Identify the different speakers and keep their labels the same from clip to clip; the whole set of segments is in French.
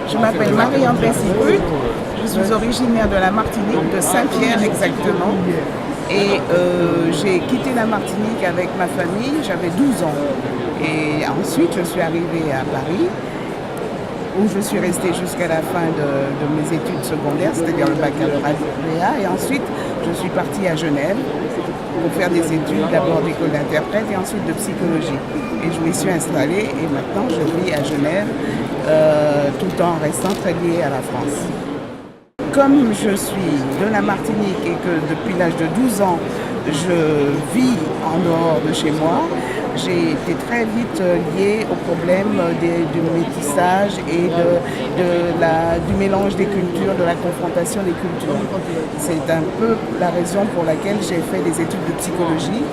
Speaker 1: Je m'appelle Marie-Anne Pessi-Brut, je suis originaire de la Martinique, de Saint-Pierre exactement. Et j'ai quitté la Martinique avec ma famille, j'avais 12 ans. Et ensuite, je suis arrivée à Paris, où je suis restée jusqu'à la fin de mes études secondaires, c'est-à-dire le baccalauréat. Et ensuite, je suis partie à Genève pour faire des études, d'abord d'école d'interprète et ensuite de psychologie. Et je m'y suis installée et maintenant je vis à Genève tout en restant très liée à la France. Comme je suis de la Martinique et que depuis l'âge de 12 ans, je vis en dehors de chez moi, j'ai été très vite liée au problème du métissage et du mélange des cultures, de la confrontation des cultures. C'est un peu la raison pour laquelle j'ai fait des études de psychologie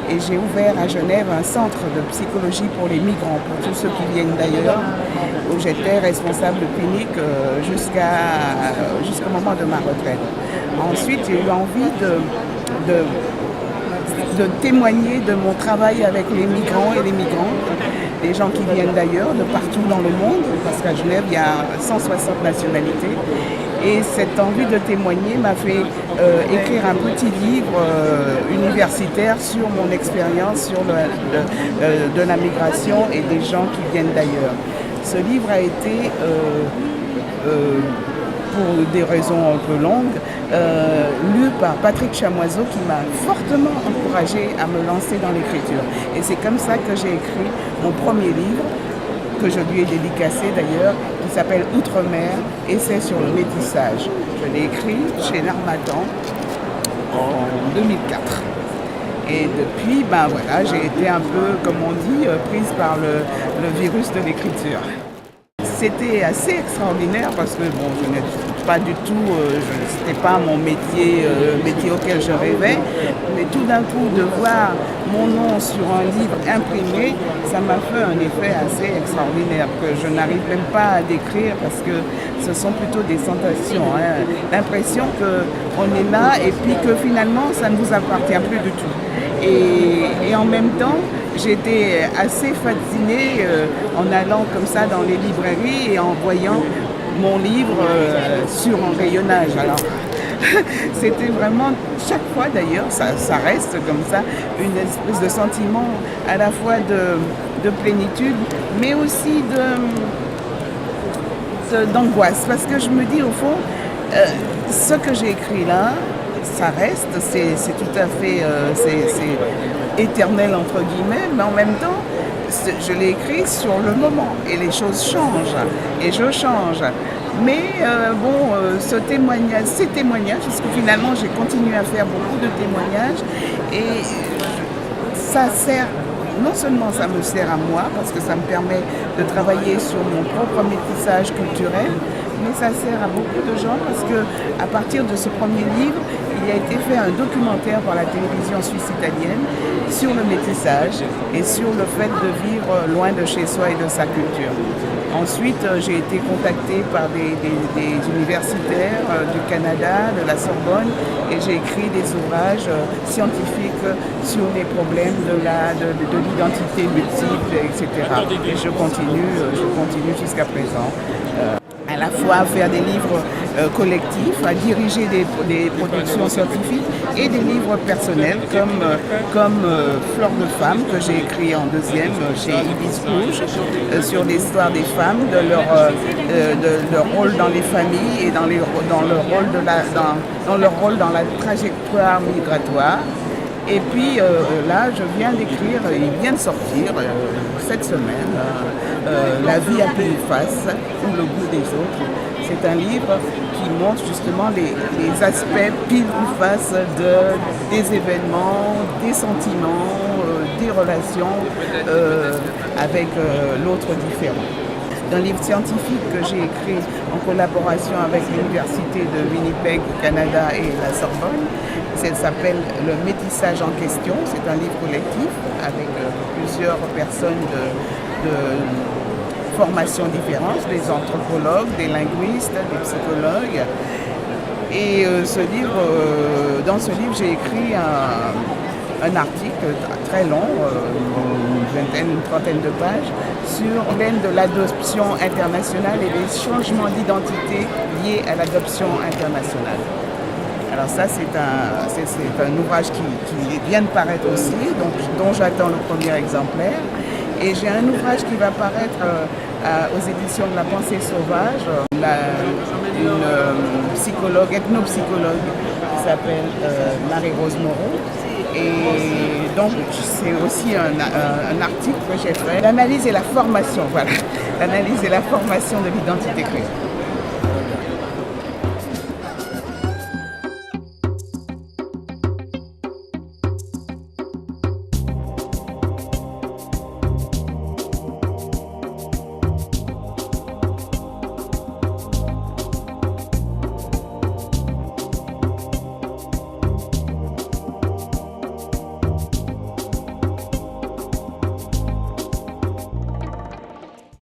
Speaker 1: et j'ai ouvert à Genève un centre de psychologie pour les migrants, pour tous ceux qui viennent d'ailleurs, où j'étais responsable clinique jusqu'au moment de ma retraite. Ensuite, j'ai eu envie de témoigner de mon travail avec les migrants et les migrantes, des gens qui viennent d'ailleurs, de partout dans le monde, parce qu'à Genève, il y a 160 nationalités. Et cette envie de témoigner m'a fait écrire un petit livre universitaire sur mon expérience de la migration et des gens qui viennent d'ailleurs. Ce livre a été, pour des raisons un peu longues, lu par Patrick Chamoiseau qui m'a fortement encouragée à me lancer dans l'écriture. Et c'est comme ça que j'ai écrit mon premier livre, que je lui ai dédicacé d'ailleurs, qui s'appelle Outre-mer, essai sur le métissage. Je l'ai écrit chez l'Harmattan en 2004. Et depuis, ben voilà, j'ai été un peu, comme on dit, prise par le virus de l'écriture. C'était assez extraordinaire parce que bon, je n'ai pas du tout, ce n'était pas mon métier, métier auquel je rêvais, mais tout d'un coup de voir mon nom sur un livre imprimé, ça m'a fait un effet assez extraordinaire que je n'arrive même pas à décrire parce que ce sont plutôt des sensations, hein. L'impression qu'on est là et puis que finalement ça ne vous appartient plus du tout. Et en même temps, j'étais assez fascinée en allant comme ça dans les librairies et en voyant mon livre sur un rayonnage. Alors, c'était vraiment, chaque fois d'ailleurs, ça reste comme ça, une espèce de sentiment à la fois de plénitude, mais aussi d'angoisse. Parce que je me dis au fond, ce que j'ai écrit là, ça reste, c'est tout à fait c'est éternel entre guillemets, mais en même temps, je l'ai écrit sur le moment et les choses changent et je change. Mais ces témoignages, parce que finalement j'ai continué à faire beaucoup de témoignages et ça sert, non seulement ça me sert à moi parce que ça me permet de travailler sur mon propre métissage culturel, mais ça sert à beaucoup de gens parce que à partir de ce premier livre, il a été fait un documentaire par la télévision suisse italienne sur le métissage et sur le fait de vivre loin de chez soi et de sa culture. Ensuite, j'ai été contactée par des universitaires du Canada, de la Sorbonne, et j'ai écrit des ouvrages scientifiques sur les problèmes de l'identité multiple, etc. Et je continue jusqu'à présent. À la fois à faire des livres collectifs, à diriger des productions scientifiques et des livres personnels comme Fleur de femme que j'ai écrit en deuxième chez Ibis Rouge sur l'histoire des femmes, de leur rôle dans les familles et dans leur rôle dans la trajectoire migratoire. Et puis là, je viens d'écrire, il vient de sortir cette semaine, La vie à pile face ou Le goût des autres. C'est un livre qui montre justement les aspects pile ou face des événements, des sentiments, des relations avec l'autre différent. Un livre scientifique que j'ai écrit en collaboration avec l'Université de Winnipeg au Canada et la Sorbonne. Ça s'appelle Le métissage en question. C'est un livre collectif avec plusieurs personnes de formations différentes, des anthropologues, des linguistes, des psychologues. Et dans ce livre, j'ai écrit un article très long, une trentaine de pages, sur l'aide de l'adoption internationale et les changements d'identité liés à l'adoption internationale. Alors ça, c'est un ouvrage qui vient de paraître aussi, donc, dont j'attends le premier exemplaire. Et j'ai un ouvrage qui va paraître aux éditions de la Pensée sauvage, une psychologue, ethnopsychologue qui s'appelle Marie-Rose Moreau. Et donc c'est aussi un article que j'ai fait, l'analyse et la formation, voilà, l'analyse et la formation de l'identité queer.